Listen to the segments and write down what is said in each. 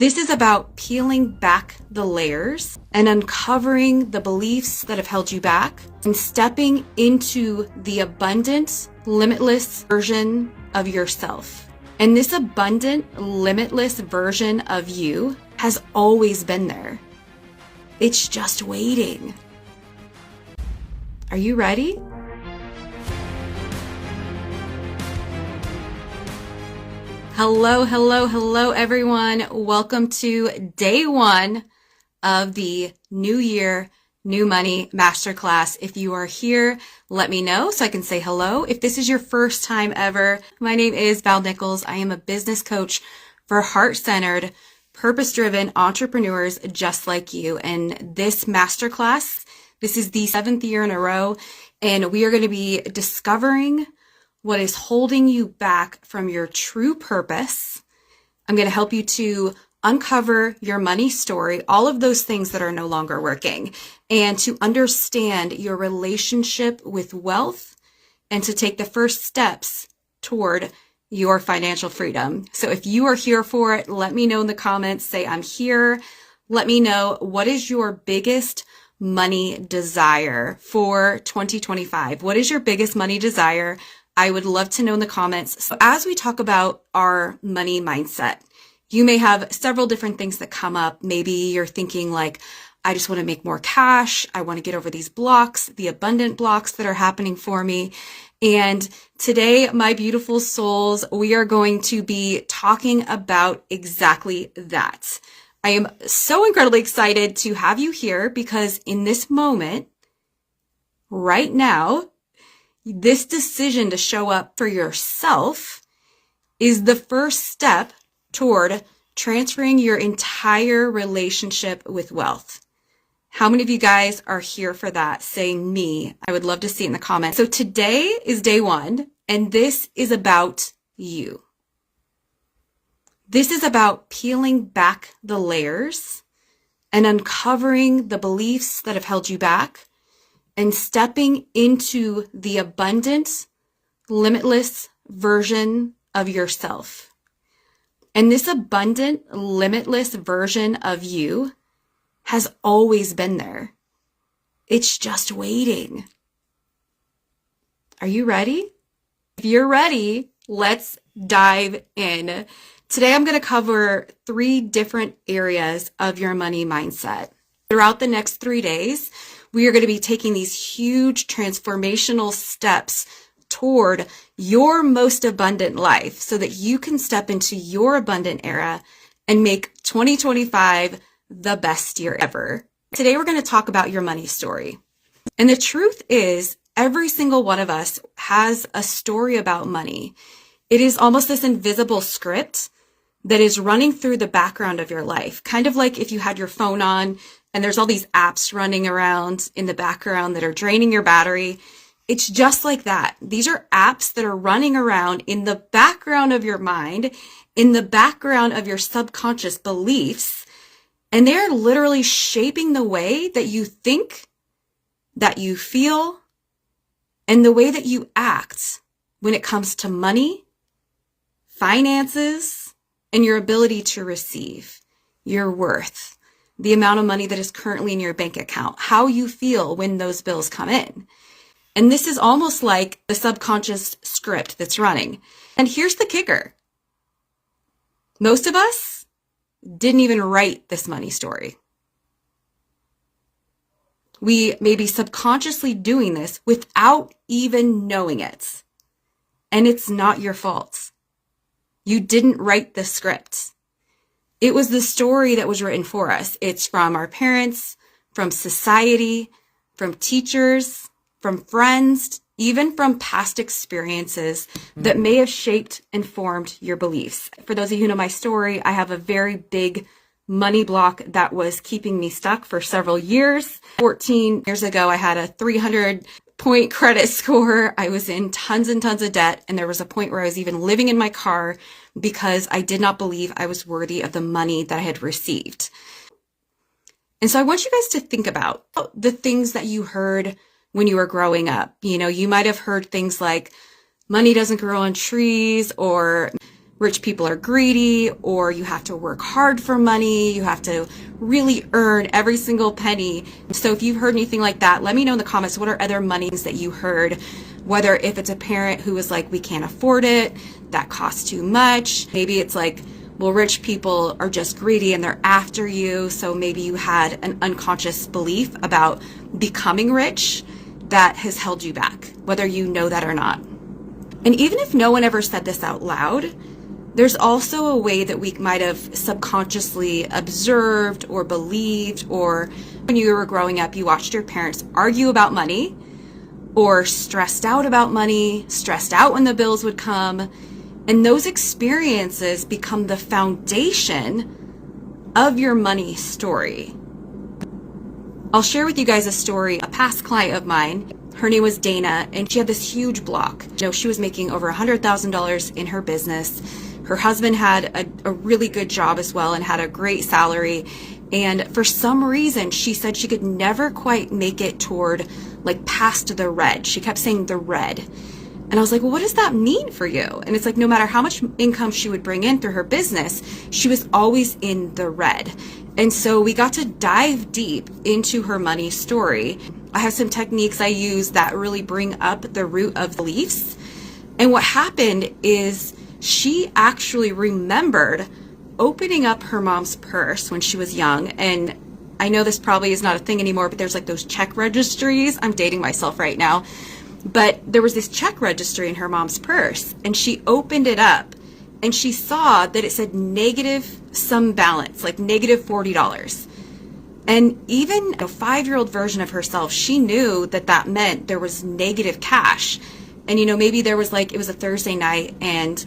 This is about peeling back the layers and uncovering the beliefs that have held you back and stepping into the abundant, limitless version of yourself. And this abundant, limitless version of you has always been there. It's just waiting. Are you ready? Hello, everyone. Welcome to day one of the New Year, New Money Masterclass. If you are here, let me know so I can say hello. If this is your first time ever, my name is Val Nichols. I am a business coach for heart-centered, purpose-driven entrepreneurs just like you. And this masterclass, this is the 7th year in a row, and we are going to be discovering what is holding you back from your true purpose. I'm going to help you to uncover your money story, all of those things that are no longer working, and to understand your relationship with wealth and to take the first steps toward your financial freedom. So if you are here for it, let me know in the comments, say I'm here. Let me know, what is your biggest money desire for 2025? What is your biggest money desire? I would love to know in the comments. So as we talk about our money mindset, you may have several different things that come up. Maybe you're thinking like, I just want to make more cash. I want to get over these blocks, the abundant blocks that are happening for me. And today, my beautiful souls, we are going to be talking about exactly that. I am so incredibly excited to have you here because in this moment, right now, this decision to show up for yourself is the first step toward transferring your entire relationship with wealth. How many of you guys are here for that? Say me. I would love to see it in the comments. So today is day one, and this is about you. This is about peeling back the layers and uncovering the beliefs that have held you back and stepping into the abundant, limitless version of yourself. And this abundant, limitless version of you has always been there. It's just waiting. Are you ready? If you're ready, let's dive in. Today, I'm going to cover 3 different areas of your money mindset. Throughout the next 3 days, we are going to be taking these huge transformational steps toward your most abundant life so that you can step into your abundant era and make 2025 the best year ever. Today, we're going to talk about your money story. And the truth is, every single one of us has a story about money. It is almost this invisible script that is running through the background of your life. Kind of like if you had your phone on and there's all these apps running around in the background that are draining your battery. It's just like that. These are apps that are running around in the background of your mind, in the background of your subconscious beliefs, and they're literally shaping the way that you think, that you feel, and the way that you act when it comes to money, finances, and your ability to receive, your worth, the amount of money that is currently in your bank account, how you feel when those bills come in. And this is almost like the subconscious script that's running. And here's the kicker. Most of us didn't even write this money story. We may be subconsciously doing this without even knowing it. And it's not your fault. You didn't write the script. It was the story that was written for us. It's from our parents, from society, from teachers, from friends, even from past experiences that may have shaped and formed your beliefs. For those of you who know my story, I have a very big money block that was keeping me stuck for several years. 14 years ago, I had a 300-point credit score. I was in tons and tons of debt, and there was a point where I was even living in my car because I did not believe I was worthy of the money that I had received. And so I want you guys to think about the things that you heard when you were growing up. You know, you might have heard things like money doesn't grow on trees, or rich people are greedy, or you have to work hard for money, you have to really earn every single penny. So if you've heard anything like that, let me know in the comments, what are other monies that you heard? Whether if it's a parent who was like, we can't afford it, that costs too much. Maybe it's like, well, rich people are just greedy and they're after you. So maybe you had an unconscious belief about becoming rich that has held you back, whether you know that or not. And even if no one ever said this out loud, there's also a way that we might have subconsciously observed or believed, or when you were growing up, you watched your parents argue about money, or stressed out about money, stressed out when the bills would come. And those experiences become the foundation of your money story. I'll share with you guys a story. A past client of mine, her name was Dana, and she had this huge block. She was making over $100,000 in her business. Her husband had a really good job as well and had a great salary. And for some reason, she said she could never quite make it toward like past the red. She kept saying the red. And I was like, well, what does that mean for you? And it's like, no matter how much income she would bring in through her business, she was always in the red. And so we got to dive deep into her money story. I have some techniques I use that really bring up the root of beliefs. And what happened is she actually remembered opening up her mom's purse when she was young. And I know this probably is not a thing anymore, but there's like those check registries. I'm dating myself right now. But there was this check registry in her mom's purse, and she opened it up and she saw that it said negative some balance, like negative $40. And even a 5-year-old version of herself, she knew that that meant there was negative cash. And maybe there was like, it was a Thursday night and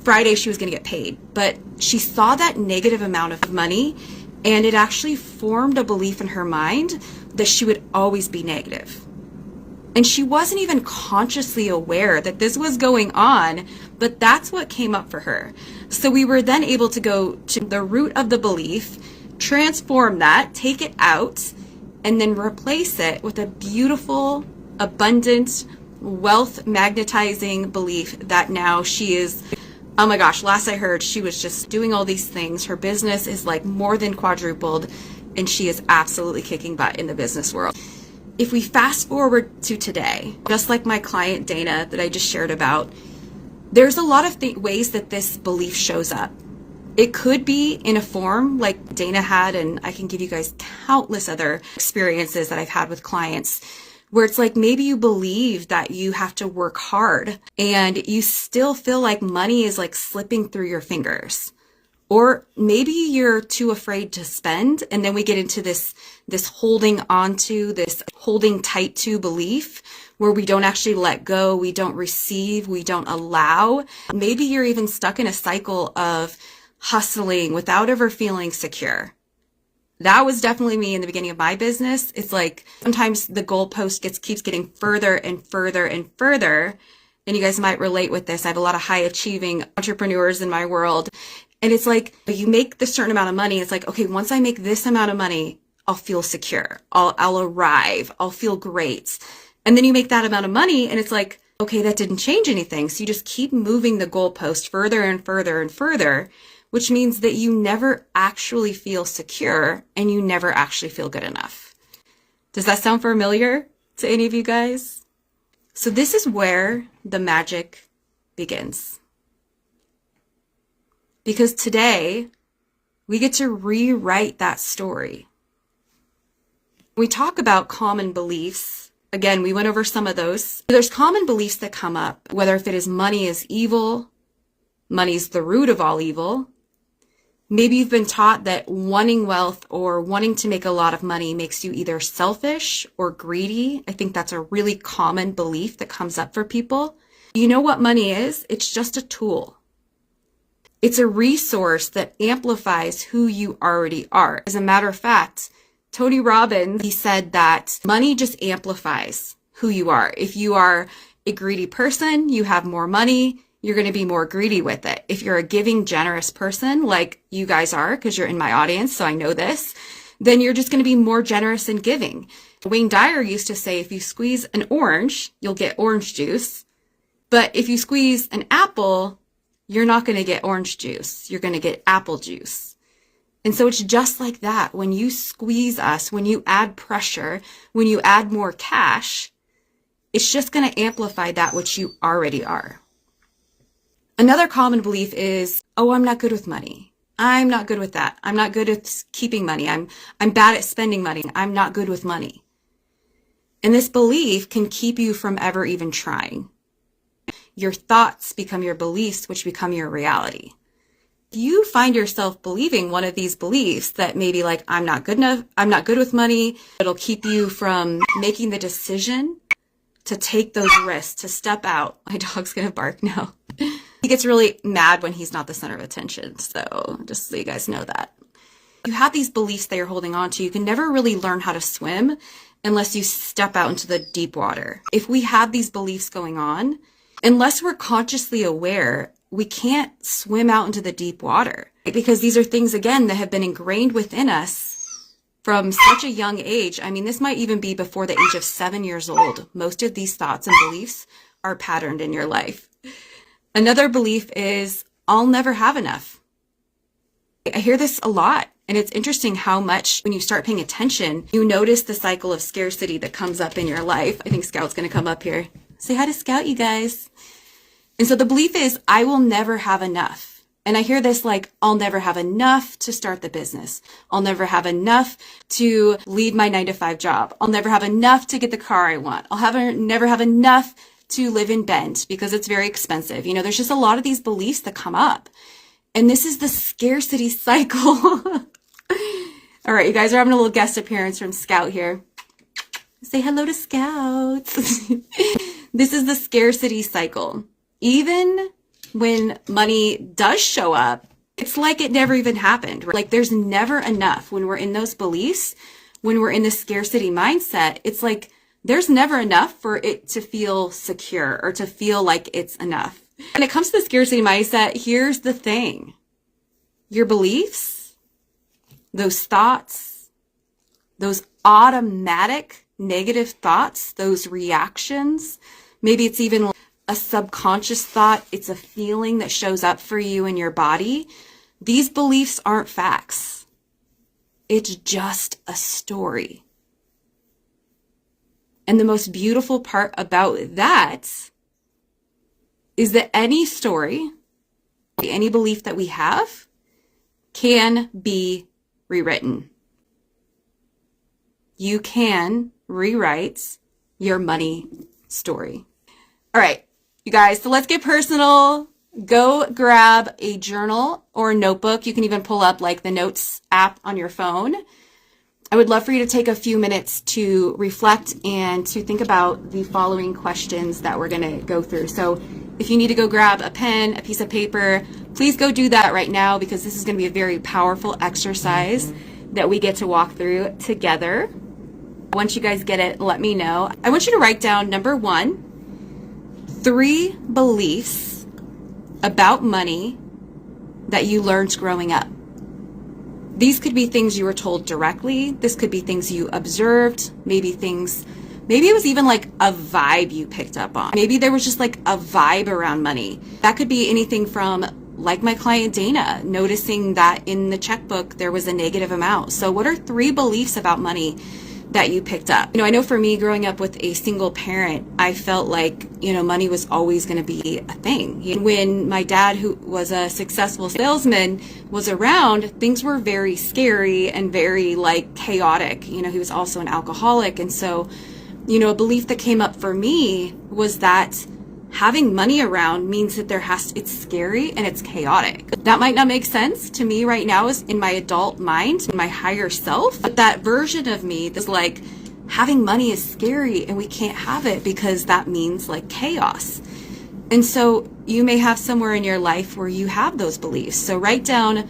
Friday she was going to get paid, but she saw that negative amount of money, and it actually formed a belief in her mind that she would always be negative. And she wasn't even consciously aware that this was going on, but that's what came up for her. So we were then able to go to the root of the belief, transform that, take it out, and then replace it with a beautiful, abundant, wealth magnetizing belief that now she is, oh my gosh, last I heard, she was just doing all these things. Her business is like more than quadrupled, and she is absolutely kicking butt in the business world. If we fast forward to today, just like my client Dana that I just shared about, there's a lot of ways that this belief shows up. It could be in a form like Dana had, and I can give you guys countless other experiences that I've had with clients, where it's like maybe you believe that you have to work hard and you still feel like money is like slipping through your fingers. Or maybe you're too afraid to spend, and then we get into this holding on to, this holding tight to belief where we don't actually let go, we don't receive, we don't allow. Maybe you're even stuck in a cycle of hustling without ever feeling secure. That was definitely me in the beginning of my business. It's like sometimes the goalpost keeps getting further and further and further. And you guys might relate with this. I have a lot of high achieving entrepreneurs in my world. And it's like, you make this certain amount of money. It's like, okay, once I make this amount of money, I'll feel secure. I'll arrive. I'll feel great. And then you make that amount of money and it's like, okay, that didn't change anything. So you just keep moving the goalpost further and further and further, which means that you never actually feel secure and you never actually feel good enough. Does that sound familiar to any of you guys? So this is where the magic begins. Because today, we get to rewrite that story. We talk about common beliefs. Again, we went over some of those. There's common beliefs that come up, whether if it is money is evil, money's the root of all evil. Maybe you've been taught that wanting wealth or wanting to make a lot of money makes you either selfish or greedy. I think that's a really common belief that comes up for people. You know what money is? It's just a tool. It's a resource that amplifies who you already are. As a matter of fact, Tony Robbins, he said that money just amplifies who you are. If you are a greedy person, you have more money, you're going to be more greedy with it. If you're a giving, generous person like you guys are, because you're in my audience, so I know this, then you're just going to be more generous and giving. Wayne Dyer used to say, if you squeeze an orange, you'll get orange juice. But if you squeeze an apple, you're not going to get orange juice. You're going to get apple juice. And so it's just like that. When you squeeze us, when you add pressure, when you add more cash, it's just going to amplify that which you already are. Another common belief is, oh, I'm not good with money. I'm not good with that. I'm not good at keeping money. I'm bad at spending money. I'm not good with money. And this belief can keep you from ever even trying. Your thoughts become your beliefs, which become your reality. If you find yourself believing one of these beliefs that maybe like, I'm not good enough, I'm not good with money, it'll keep you from making the decision to take those risks, to step out. My dog's gonna bark now. He gets really mad when he's not the center of attention. So just so you guys know that. You have these beliefs that you're holding on to. You can never really learn how to swim unless you step out into the deep water. If we have these beliefs going on, unless we're consciously aware, we can't swim out into the deep water, because these are things, again, that have been ingrained within us from such a young age. I mean, this might even be before the age of 7 years old. Most of these thoughts and beliefs are patterned in your life. Another belief is, I'll never have enough. I hear this a lot. And it's interesting how much, when you start paying attention, you notice the cycle of scarcity that comes up in your life. I think Scout's going to come up here. Say hi to Scout, you guys. And so the belief is, I will never have enough. And I hear this like, I'll never have enough to start the business. I'll never have enough to leave my 9-to-5 job. I'll never have enough to get the car I want. Never have enough to live in Bend because it's very expensive. You know, there's just a lot of these beliefs that come up. And this is the scarcity cycle. All right, you guys are having a little guest appearance from Scout here. Say hello to Scout. This is the scarcity cycle. Even when money does show up, it's like it never even happened. Like there's never enough. When we're in those beliefs, when we're in the scarcity mindset, it's like there's never enough for it to feel secure or to feel like it's enough. When it comes to the scarcity mindset, here's the thing. Your beliefs, those thoughts, those automatic negative thoughts, those reactions, maybe it's even a subconscious thought, it's a feeling that shows up for you in your body. These beliefs aren't facts. It's just a story. And the most beautiful part about that is that any story, any belief that we have can be rewritten. You can rewrite your money story. All right, you guys, so let's get personal. Go grab a journal or a notebook. You can even pull up like the notes app on your phone. I would love for you to take a few minutes to reflect and to think about the following questions that we're going to go through. So if you need to go grab a pen, a piece of paper, please go do that right now, because this is going to be a very powerful exercise that we get to walk through together. Once you guys get it, let me know. I want you to write down, number 1, 3 beliefs about money that you learned growing up. These could be things you were told directly. This could be things you observed, maybe it was even like a vibe you picked up on. Maybe there was just like a vibe around money. That could be anything from, like my client Dana, noticing that in the checkbook there was a negative amount. So what are 3 beliefs about money that you picked up? You know, I know for me, growing up with a single parent, I felt like, you know, money was always going to be a thing. When my dad, who was a successful salesman, was around, things were very scary and very like chaotic. You know, he was also an alcoholic. And so, you know, a belief that came up for me was that having money around means that it's scary and it's chaotic. That might not make sense to me right now as in my adult mind, in my higher self, but that version of me that's like, having money is scary and we can't have it because that means like chaos. And so you may have somewhere in your life where you have those beliefs. So write down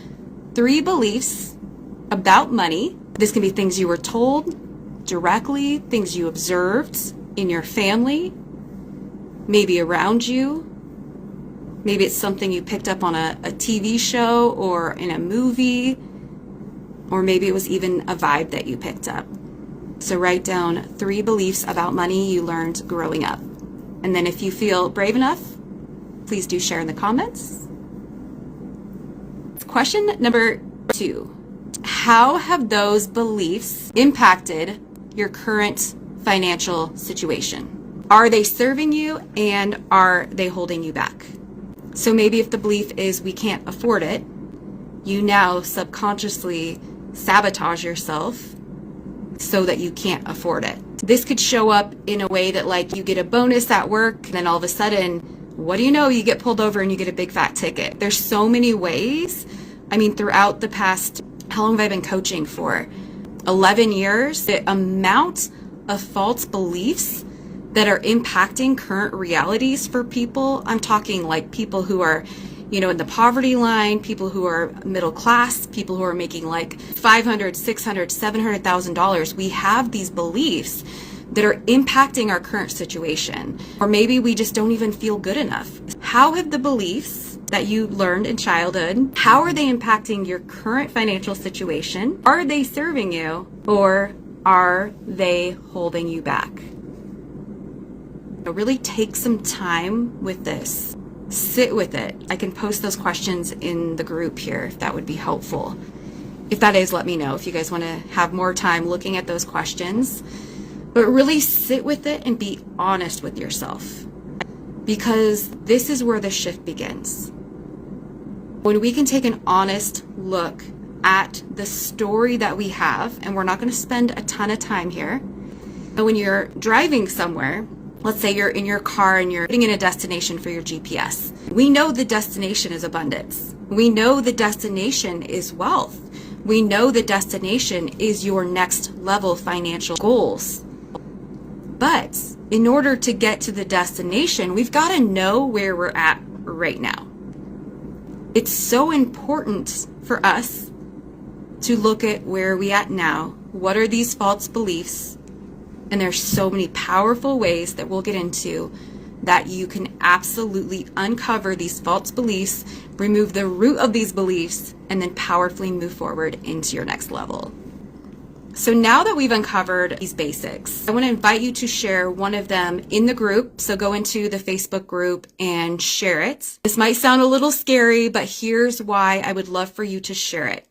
3 beliefs about money. This can be things you were told directly, things you observed in your family, maybe around you. Maybe it's something you picked up on a TV show or in a movie, or maybe it was even a vibe that you picked up. So write down 3 beliefs about money you learned growing up. And then if you feel brave enough, please do share in the comments. question number 2, how have those beliefs impacted your current financial situation? Are they serving you, and are they holding you back? So maybe if the belief is we can't afford it, you now subconsciously sabotage yourself so that you can't afford it. This could show up in a way that, like, you get a bonus at work, and then all of a sudden, what do you know, you get pulled over and you get a big fat ticket. There's so many ways. I mean, throughout the past, how long have I been coaching for? 11 years. The amount of false beliefs that are impacting current realities for people. I'm talking like people who are, in the poverty line, people who are middle class, people who are making like $500,000, $600,000, $700,000. We have these beliefs that are impacting our current situation. Or maybe we just don't even feel good enough. How have the beliefs that you learned in childhood, how are they impacting your current financial situation? Are they serving you, or are they holding you back? Really take some time with this. Sit with it. I can post those questions in the group here if that would be helpful. If that is, let me know if you guys want to have more time looking at those questions. But really sit with it and be honest with yourself, because this is where the shift begins. When we can take an honest look at the story that we have, and we're not going to spend a ton of time here, but when you're driving somewhere, let's say you're in your car and you're putting in a destination for your GPS. We know the destination is abundance. We know the destination is wealth. We know the destination is your next level financial goals. But in order to get to the destination, we've got to know where we're at right now. It's so important for us to look at where are we at now. What are these false beliefs? And there's so many powerful ways that we'll get into that you can absolutely uncover these false beliefs, remove the root of these beliefs, and then powerfully move forward into your next level. So now that we've uncovered these basics, I want to invite you to share one of them in the group. So go into the Facebook group and share it. This might sound a little scary, but here's why I would love for you to share it.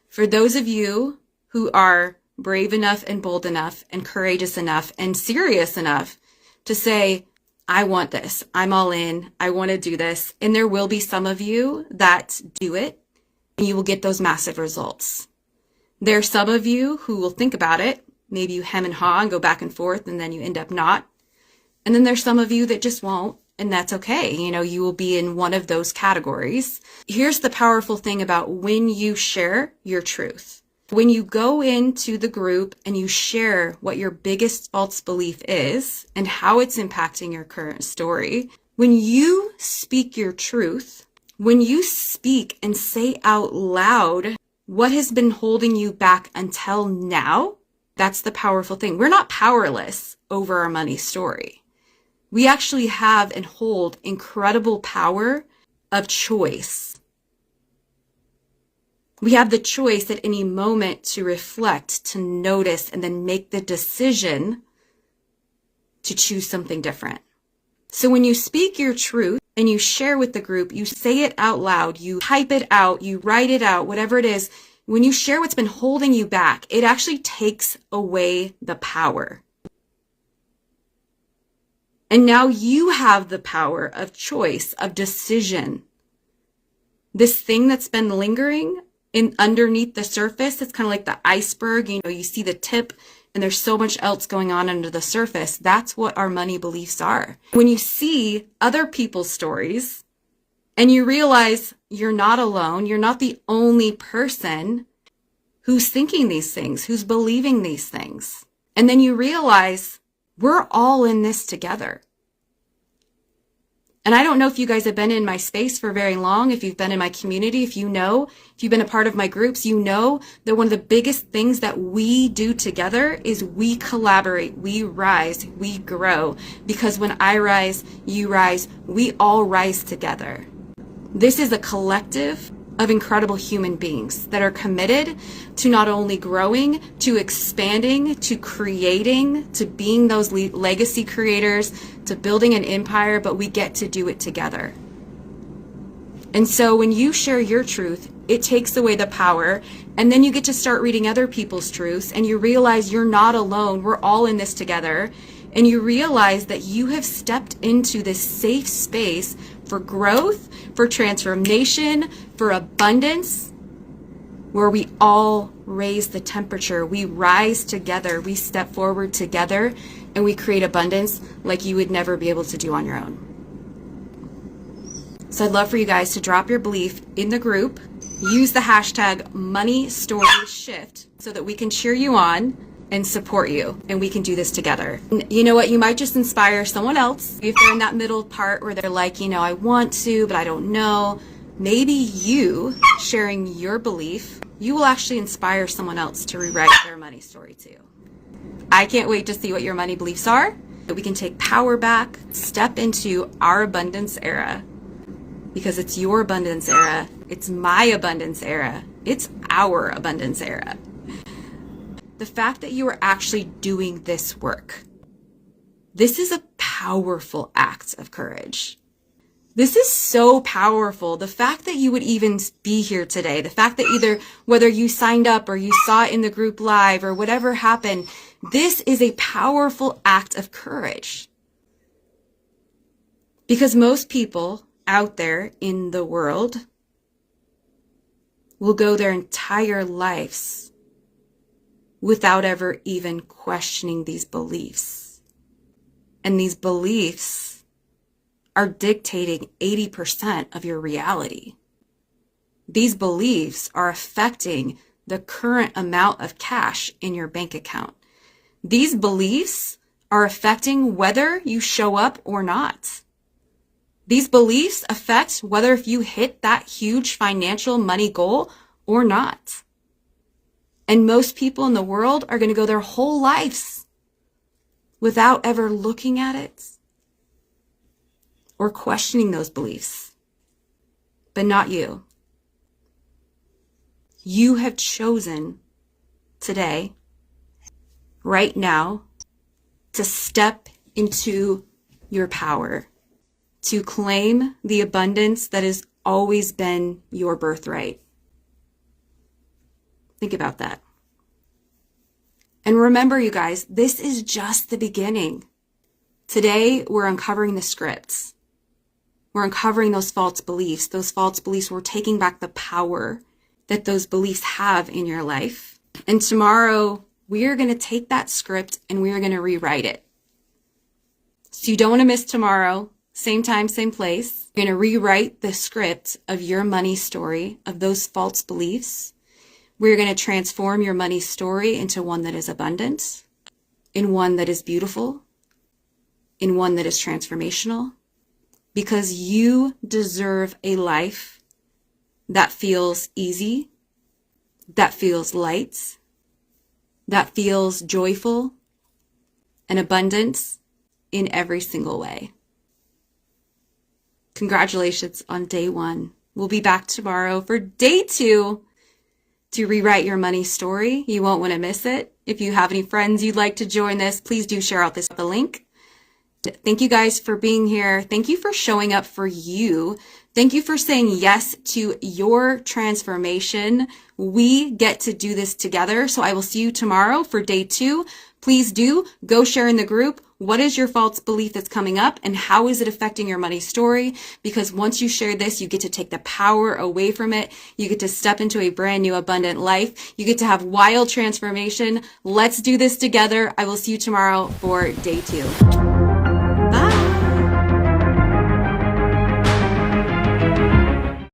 For those of you who are brave enough and bold enough and courageous enough and serious enough to say, I want this. I'm all in. I want to do this. And there will be some of you that do it, and you will get those massive results. There are some of you who will think about it. Maybe you hem and haw and go back and forth, and then you end up not. And then there's some of you that just won't, and that's okay. You will be in one of those categories. Here's the powerful thing about when you share your truth. When you go into the group and you share what your biggest false belief is and how it's impacting your current story, when you speak your truth, when you speak and say out loud what has been holding you back until now, that's the powerful thing. We're not powerless over our money story. We actually have and hold incredible power of choice. We have the choice at any moment to reflect, to notice, and then make the decision to choose something different. So when you speak your truth and you share with the group, you say it out loud, you type it out, you write it out, whatever it is, when you share what's been holding you back, it actually takes away the power. And now you have the power of choice, of decision. This thing that's been lingering underneath the surface, it's kind of like the iceberg. You see the tip and there's so much else going on under the surface. That's what our money beliefs are. When you see other people's stories and you realize you're not alone, you're not the only person who's thinking these things, who's believing these things. And then you realize we're all in this together. And I don't know if you guys have been in my space for very long, if you've been in my community, if you've been a part of my groups, you know that one of the biggest things that we do together is we collaborate, we rise, we grow. Because when I rise, you rise, we all rise together. This is a collective of incredible human beings that are committed to not only growing, to expanding, to creating, to being those legacy creators, to building an empire, but we get to do it together. And so when you share your truth, it takes away the power, and then you get to start reading other people's truths, and you realize you're not alone. We're all in this together. And you realize that you have stepped into this safe space for growth, for transformation, for abundance, where we all raise the temperature. We rise together, we step forward together, and we create abundance like you would never be able to do on your own. So I'd love for you guys to drop your belief in the group. Use the hashtag #MoneyStoryShift so that we can cheer you on and support you, and we can do this together. And you know what? You might just inspire someone else. If they're in that middle part where they're like, I want to, but I don't know. Maybe you sharing your belief, you will actually inspire someone else to rewrite their money story too. I can't wait to see what your money beliefs are, that we can take power back, step into our abundance era, because it's your abundance era. It's my abundance era. It's our abundance era. The fact that you are actually doing this work, this is a powerful act of courage. This is so powerful. The fact that you would even be here today, the fact that either whether you signed up or you saw it in the group live or whatever happened, this is a powerful act of courage. Because most people out there in the world will go their entire lives without ever even questioning these beliefs. And these beliefs are dictating 80% of your reality. These beliefs are affecting the current amount of cash in your bank account. These beliefs are affecting whether you show up or not. These beliefs affect whether if you hit that huge financial money goal or not. And most people in the world are going to go their whole lives without ever looking at it or questioning those beliefs. But not you. You have chosen today, right now, to step into your power, to claim the abundance that has always been your birthright. Think about that. And remember, you guys, this is just the beginning. Today, we're uncovering the scripts. We're uncovering those false beliefs. Those false beliefs, we're taking back the power that those beliefs have in your life. And tomorrow, we are going to take that script and we are going to rewrite it. So you don't want to miss tomorrow. Same time, same place. You're going to rewrite the script of your money story, of those false beliefs. We're going to transform your money story into one that is abundant, in one that is beautiful, in one that is transformational, because you deserve a life that feels easy, that feels light, that feels joyful and abundant in every single way. Congratulations on day 1. We'll be back tomorrow for day 2 to rewrite your money story. You won't want to miss it. If you have any friends you'd like to join this, please do share out the link. Thank you guys for being here. Thank you for showing up for you. Thank you for saying yes to your transformation. We get to do this together. So I will see you tomorrow for day 2. Please do go share in the group. What is your false belief that's coming up and how is it affecting your money story? Because once you share this, you get to take the power away from it. You get to step into a brand new abundant life. You get to have wild transformation. Let's do this together. I will see you tomorrow for day 2.